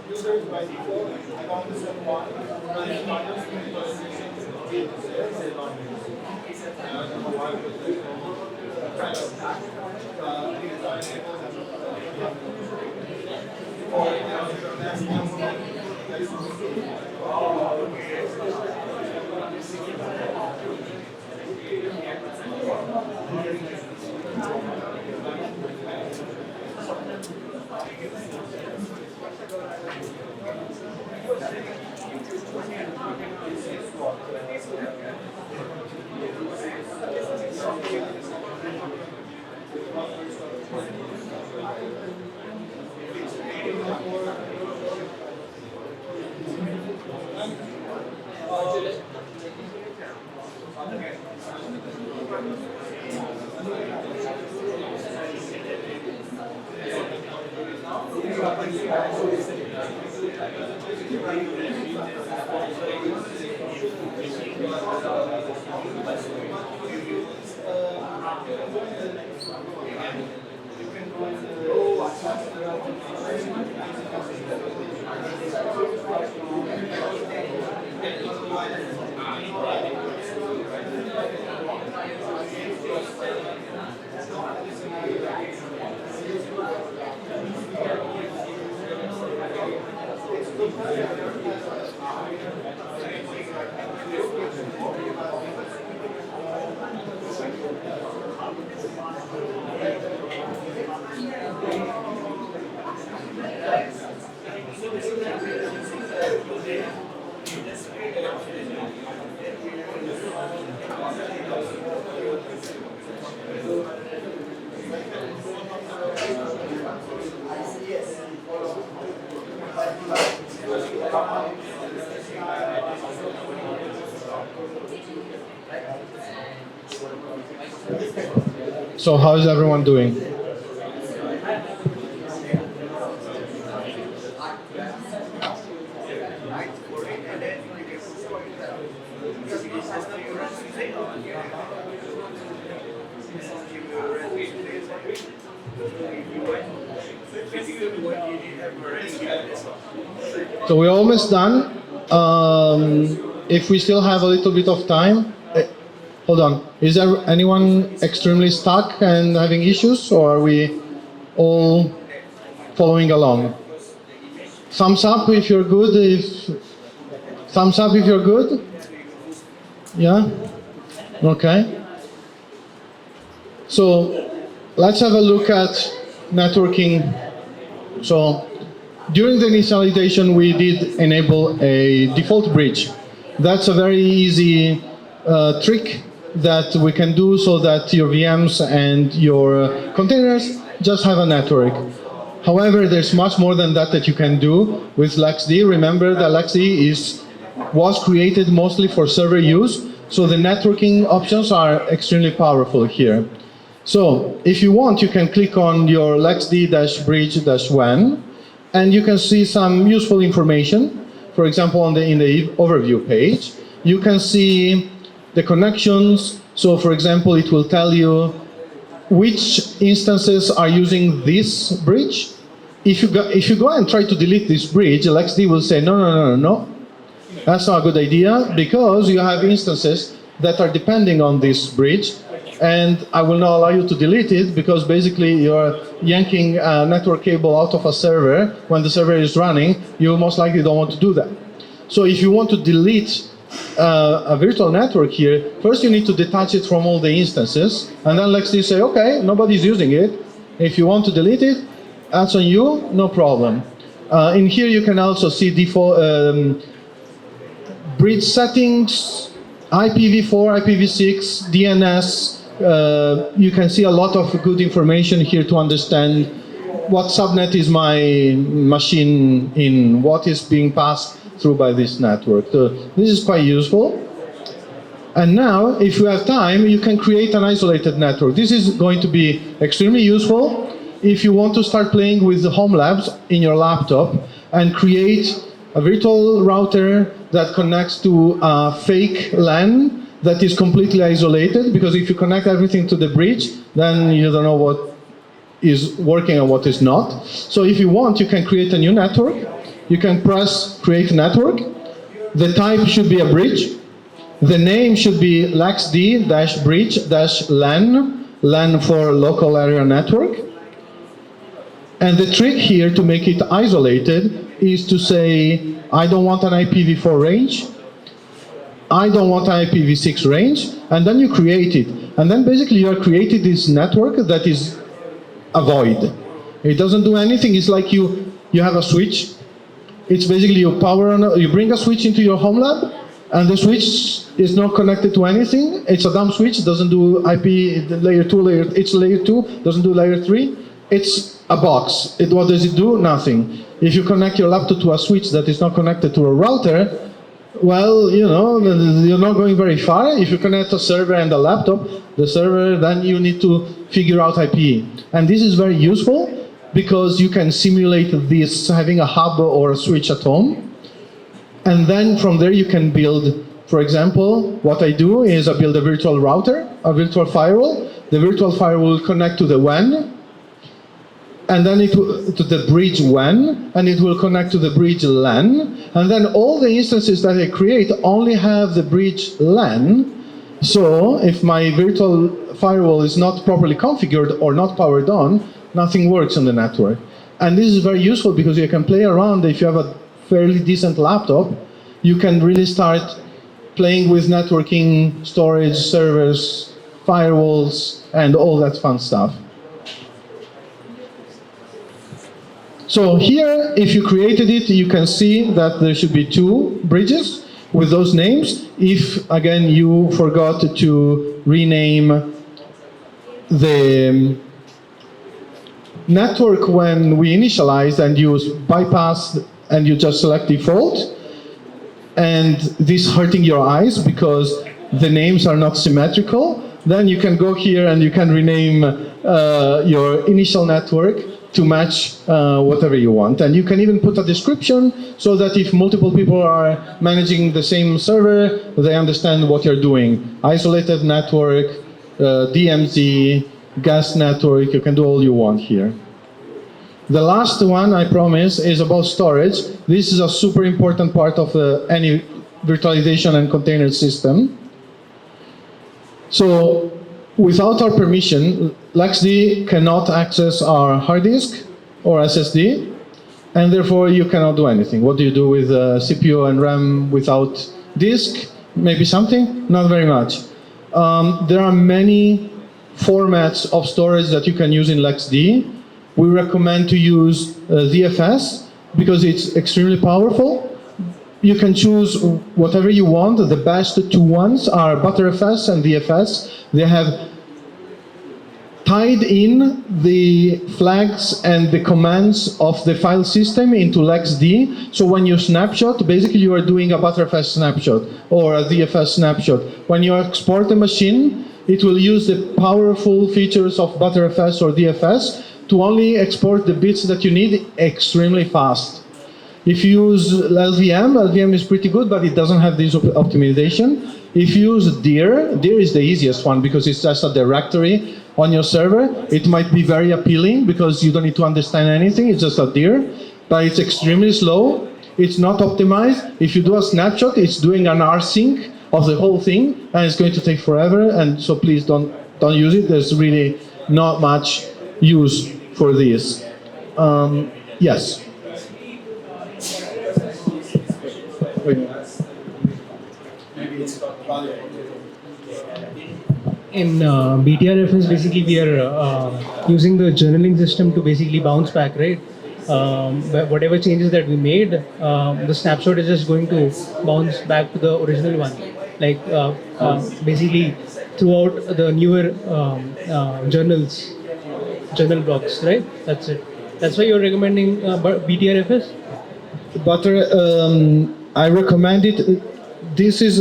Users by default, account is one, running partners So how is everyone doing? So we're almost done. If we still have a little bit of time, hold on. Is there anyone extremely stuck and having issues, or are we all following along? Thumbs up if you're good. Thumbs up if you're good. Yeah. Okay. So let's have a look at networking. So during the initialization, we did enable a default bridge. That's a very easy trick that we can do so that your VMs and your containers just have a network. However, there's much more than that you can do with LXD. Remember that LXD was created mostly for server use, so the networking options are extremely powerful here. So if you want, you can click on your LXD-bridge-WAN, and you can see some useful information. For example, in the overview page, you can see the connections. So for example, it will tell you which instances are using this bridge. If you go and try to delete this bridge, LXD will say, no. That's not a good idea, because you have instances that are depending on this bridge, and I will not allow you to delete it, because basically you're yanking a network cable out of a server when the server is running. You most likely don't want to do that. So if you want to delete a virtual network here, first you need to detach it from all the instances, and then LXD say, okay, nobody's using it. If you want to delete it, that's on you, no problem. In here you can also see default bridge settings, IPv4, IPv6, DNS. You can see a lot of good information here to understand what subnet is my machine in, what is being passed through by this network. So this is quite useful. And now, if you have time, you can create an isolated network. This is going to be extremely useful if you want to start playing with the homelabs in your laptop and create a virtual router that connects to a fake LAN that is completely isolated, because if you connect everything to the bridge, then you don't know what is working and what is not. So if you want, you can create a new network. You can press create network. The type should be a bridge. The name should be LXD-bridge-LAN, LAN for local area network. And the trick here to make it isolated is to say, I don't want an IPv4 range, I don't want an IPv6 range, and then you create it. And then basically you are creating this network that is a void. It doesn't do anything. It's like you have a switch. It's basically you power on, you bring a switch into your home lab, and the switch is not connected to anything. It's a dumb switch. It doesn't do IP layer 2, it's layer 2, doesn't do layer 3. It's a box. What does it do? Nothing. If you connect your laptop to a switch that is not connected to a router, well, you know, you're not going very far. If you connect a server and a laptop, the server, then you need to figure out IP. And this is very useful because you can simulate this having a hub or a switch at home. And then from there you can build, for example, what I do is I build a virtual router, a virtual firewall. The virtual firewall will connect to the WAN, and then it will, to the bridge WAN, and it will connect to the bridge LAN, and then all the instances that I create only have the bridge LAN. So if my virtual firewall is not properly configured or not powered on, nothing works on the network. And this is very useful because you can play around. If you have a fairly decent laptop, you can really start playing with networking, storage, servers, firewalls, and all that fun stuff. So here, if you created it, you can see that there should be 2 bridges with those names. If, again, you forgot to rename the network when we initialized and you bypass and you just select default, and this hurting your eyes because the names are not symmetrical, then you can go here and you can rename your initial network to match whatever you want. And you can even put a description so that if multiple people are managing the same server, they understand what you're doing. Isolated network, DMZ, gas network, you can do all you want here. The last one, I promise, is about storage. This is a super important part of any virtualization and container system. So without our permission, LXD cannot access our hard disk or SSD, and therefore you cannot do anything. What do you do with CPU and RAM without disk? Maybe something? Not very much. There are many formats of storage that you can use in LXD. We recommend to use ZFS because it's extremely powerful. You can choose whatever you want. The best 2 ones are ButterFS and ZFS. They have tied in the flags and the commands of the file system into LXD. So when you snapshot, basically you are doing a ButterFS snapshot or a ZFS snapshot. When you export a machine, it will use the powerful features of ButterFS or ZFS to only export the bits that you need extremely fast. If you use LVM is pretty good, but it doesn't have this optimization. If you use dir is the easiest one because it's just a directory on your server. It might be very appealing because you don't need to understand anything, it's just a dir, but it's extremely slow, it's not optimized. If you do a snapshot, it's doing an rsync of the whole thing, and it's going to take forever, and so please don't use it. There's really not much use for this. Yes? In BTR reference, basically we are using the journaling system to basically bounce back, right? whatever changes that we made, the snapshot is just going to bounce back to the original one. Like basically throughout the newer journal blocks, right? That's it. That's why you're recommending BTRFS? But I recommend it. This is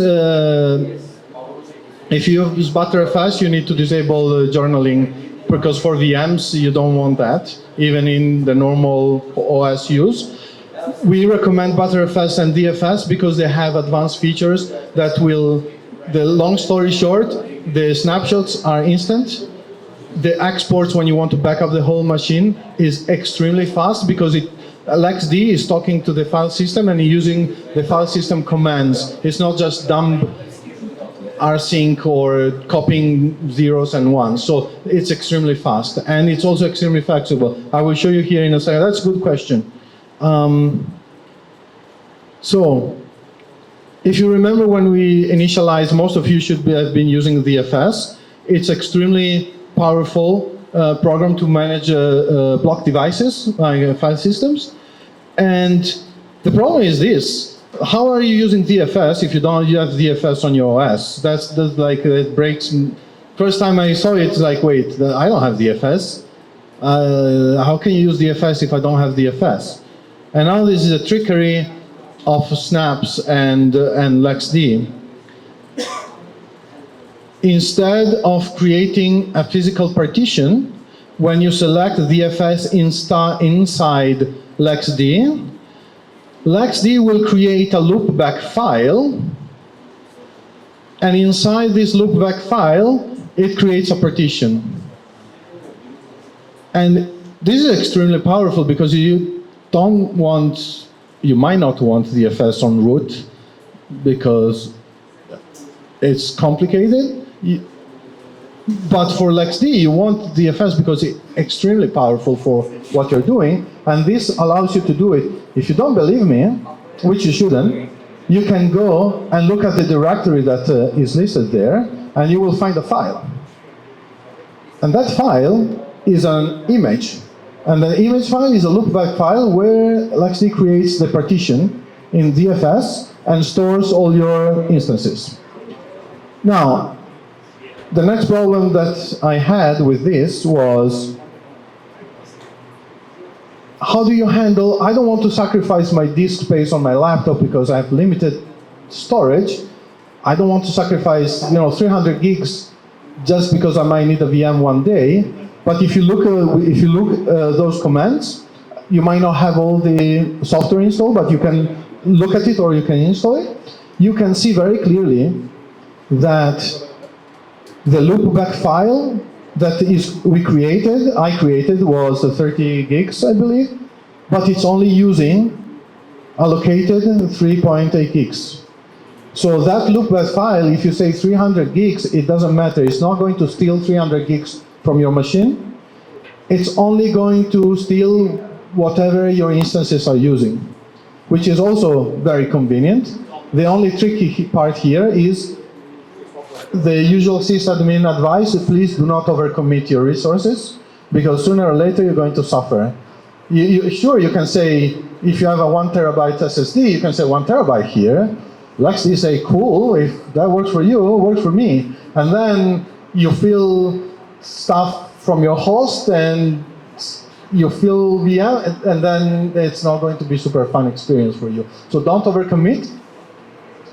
if you use Btrfs, you need to disable journaling, because for VMs you don't want that, even in the normal OS use. We recommend Btrfs and DFS because they have advanced features that will. The long story short, the snapshots are instant. The exports, when you want to back up the whole machine, is extremely fast because LXD is talking to the file system and using the file system commands. It's not just dump rsync or copying zeros and ones. So it's extremely fast, and it's also extremely flexible. I will show you here in a second. That's a good question. So if you remember when we initialized, most of you should have been using DFS. It's extremely powerful program to manage block devices, like file systems. And the problem is this: how are you using DFS if you don't have DFS on your OS? That's like, it breaks. First time I saw it, it's like, wait, I don't have DFS. How can you use DFS if I don't have DFS? And now this is a trickery of snaps and LXD. Instead of creating a physical partition, when you select DFS inside LXD, LXD will create a loopback file, and inside this loopback file, it creates a partition. And this is extremely powerful because you might not want DFS on root because it's complicated. But for LXD, you want DFS because it's extremely powerful for what you're doing, and this allows you to do it. If you don't believe me, which you shouldn't, you can go and look at the directory that is listed there, and you will find a file. And that file is an image. And the image file is a loopback file where LXD creates the partition in DFS and stores all your instances. Now, the next problem that I had with this was, how do you handle, I don't want to sacrifice my disk space on my laptop because I have limited storage. I don't want to sacrifice 300 gigs just because I might need a VM one day. But if you look those commands, you might not have all the software installed, but you can look at it or you can install it. You can see very clearly that the loopback file that I created was 30 gigs, I believe, but it's only using allocated 3.8 gigs. So that loopback file, if you say 300 gigs, it doesn't matter. It's not going to steal 300 gigs from your machine. It's only going to steal whatever your instances are using, which is also very convenient. The only tricky part here is the usual sysadmin advice: please do not overcommit your resources, because sooner or later you're going to suffer. Sure, you can say, if you have a 1 terabyte SSD, you can say 1 terabyte here. LXD say, cool, if that works for you, it works for me. And then you fill stuff from your host and you fill VM, and then it's not going to be super fun experience for you. So don't overcommit.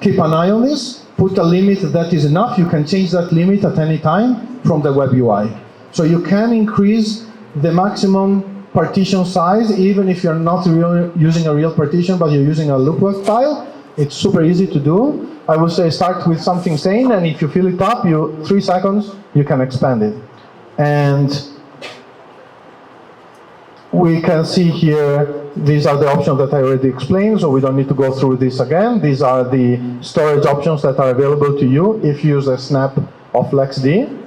Keep an eye on this. Put a limit that is enough. You can change that limit at any time from the web UI. So you can increase the maximum partition size even if you're not using a real partition, but you're using a loopback file. It's super easy to do. I would say start with something sane, and if you fill it up, 3 seconds, you can expand it. And we can see here, these are the options that I already explained, so we don't need to go through this again. These are the storage options that are available to you if you use a snap of LXD.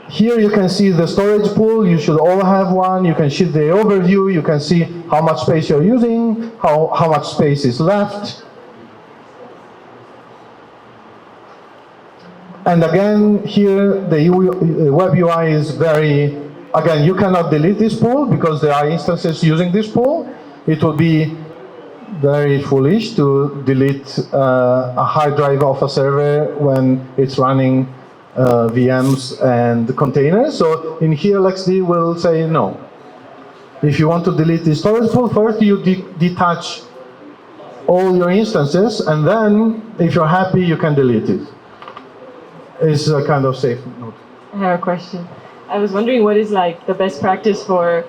Here you can see the storage pool. You should all have one. You can see the overview. You can see how much space you're using, how much space is left. And again, here the web UI is very again, you cannot delete this pool because there are instances using this pool. It would be very foolish to delete a hard drive of a server when it's running VMs and containers. So in here, LXD will say no. If you want to delete the storage pool, first you detach all your instances, and then if you're happy, you can delete it. It's a kind of safe note. I have a question. I was wondering what is like the best practice for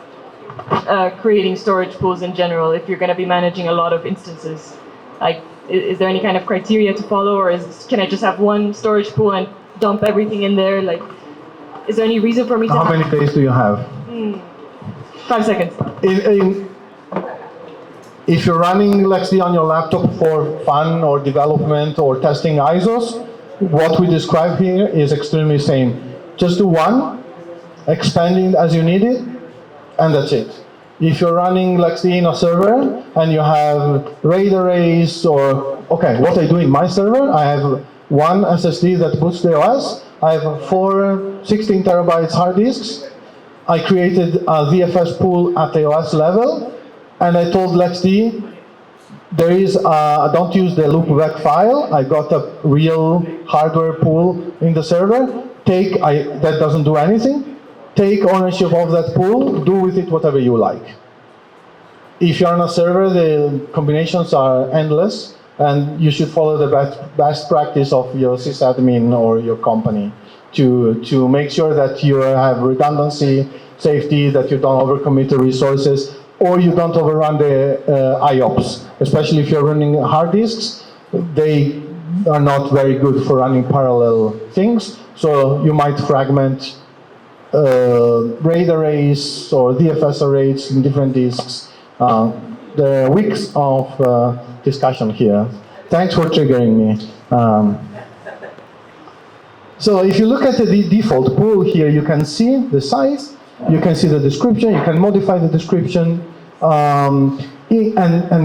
creating storage pools in general if you're going to be managing a lot of instances. Like, is there any kind of criteria to follow, or can I just have one storage pool and dump everything in there? Like, is there any reason for me to How many days do you have? 5 seconds. If you're running LXD on your laptop for fun or development or testing ISOs, what we describe here is extremely same. Just do one, expanding as you need it, and that's it. If you're running LXD in a server and you have RAID arrays or, okay, what I do in my server, I have one SSD that boots the OS. I have 4 16 terabytes hard disks. I created a VFS pool at the OS level, and I told LXD, there is don't use the loopback file. I got a real hardware pool in the server. That doesn't do anything. Take ownership of that pool, do with it whatever you like. If you're on a server, the combinations are endless, and you should follow the best practice of your sysadmin or your company to make sure that you have redundancy, safety, that you don't overcommit the resources, or you don't overrun the IOPS. Especially if you're running hard disks, they are not very good for running parallel things, so you might fragment RAID arrays or DFS arrays in different disks. There are weeks of discussion here. Thanks for triggering me. So if you look at the default pool here, you can see the size, you can see the description, you can modify the description. And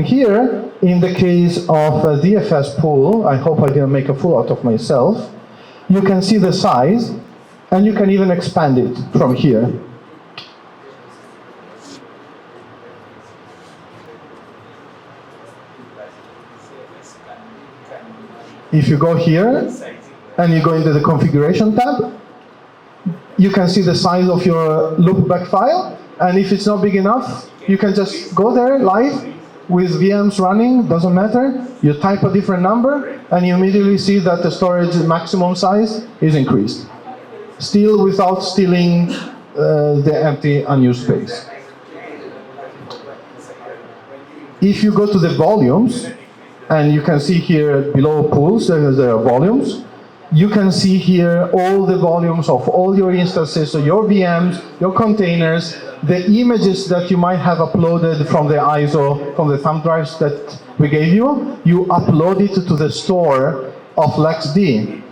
here, in the case of a DFS pool, I hope I didn't make a fool out of myself, you can see the size, and you can even expand it from here. If you go here, and you go into the configuration tab, you can see the size of your loopback file, and if it's not big enough, you can just go there live with VMs running, doesn't matter. You type a different number, and you immediately see that the storage maximum size is increased. Still without stealing the empty unused space. If you go to the volumes, and you can see here below pools, there are volumes. You can see here all the volumes of all your instances, so your VMs, your containers, the images that you might have uploaded from the ISO, from the thumb drives that we gave you, you upload it to the store of LXD.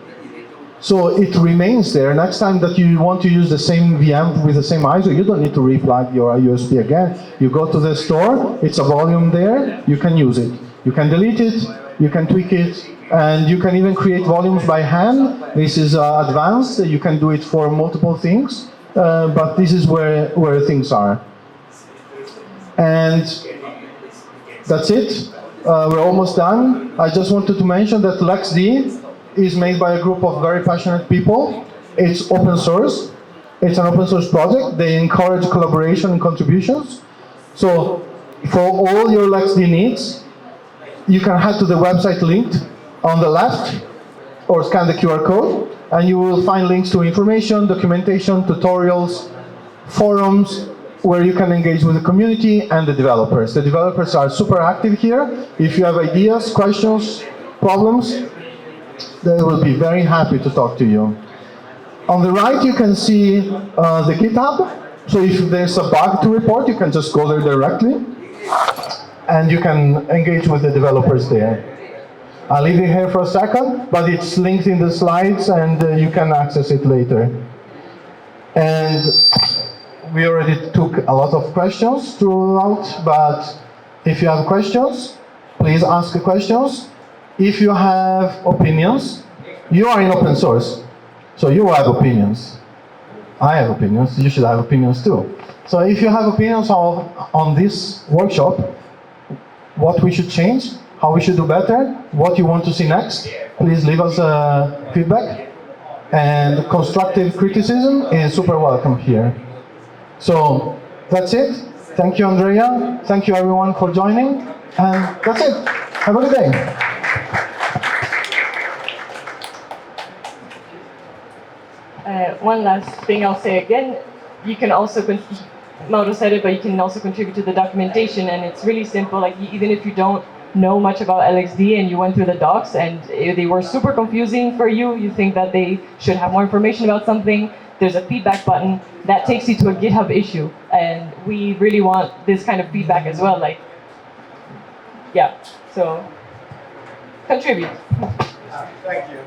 So it remains there. Next time that you want to use the same VM with the same ISO, you don't need to replug your USB again. You go to the store, it's a volume there, you can use it. You can delete it, you can tweak it, and you can even create volumes by hand. This is advanced, you can do it for multiple things, but this is where things are. And that's it. We're almost done. I just wanted to mention that LXD is made by a group of very passionate people. It's open source. It's an open source project. They encourage collaboration and contributions. So for all your LXD needs, you can head to the website linked on the left, or scan the QR code, and you will find links to information, documentation, tutorials, forums, where you can engage with the community and the developers. The developers are super active here. If you have ideas, questions, problems, they will be very happy to talk to you. On the right, you can see the GitHub. So if there's a bug to report, you can just go there directly, and you can engage with the developers there. I'll leave it here for a second, but it's linked in the slides, and you can access it later. And we already took a lot of questions throughout, but if you have questions, please ask the questions. If you have opinions, you are in open source, so you have opinions. I have opinions, you should have opinions too. So if you have opinions on this workshop, what we should change, how we should do better, what you want to see next, please leave us feedback. And constructive criticism is super welcome here. So that's it. Thank you, Andreia. Thank you, everyone, for joining. And that's it. Have a good day. One last thing I'll say again, you can also, Mauro said it, but you can also contribute to the documentation, and it's really simple. Like, even if you don't know much about LXD and you went through the docs and they were super confusing for you, you think that they should have more information about something, there's a feedback button that takes you to a GitHub issue, and we really want this kind of feedback as well. Like, yeah, so contribute. Thank you.